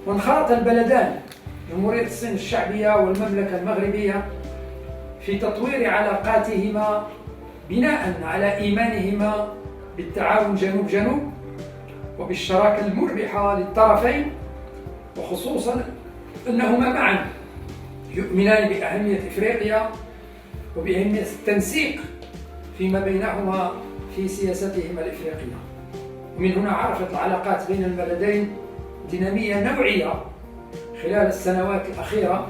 وانخرط البلدان جمهورية الصين الشعبية والمملكة المغربية في تطوير علاقاتهما بناء على إيمانهما بالتعاون جنوب جنوب وبالشراكة المربحة للطرفين، وخصوصا أنهما معا يؤمنان بأهمية إفريقيا وبأهمية التنسيق فيما بينهما في سياستهما الإفريقية. ومن هنا عرفت العلاقات بين البلدين دينامية نوعية خلال السنوات الأخيرة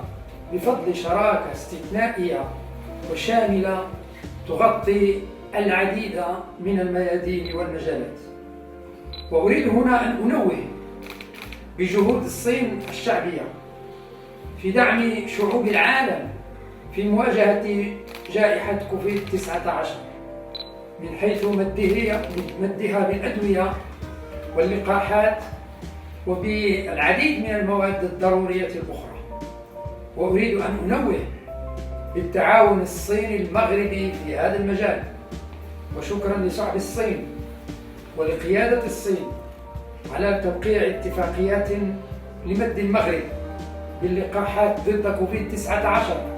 بفضل شراكة استثنائية وشاملة تغطي العديد من الميادين والمجالات. وأريد هنا أن أنوه بجهود الصين الشعبية في دعم شعوب العالم في مواجهة جائحة كوفيد-19 من حيث مدها بالأدوية واللقاحات وبالعديد من المواد الضرورية الأخرى. وأريد أن أنوه بالتعاون الصيني المغربي في هذا المجال، وشكرا لشعب الصين ولقيادة الصين على توقيع اتفاقيات لمد المغرب باللقاحات ضد كوفيد-19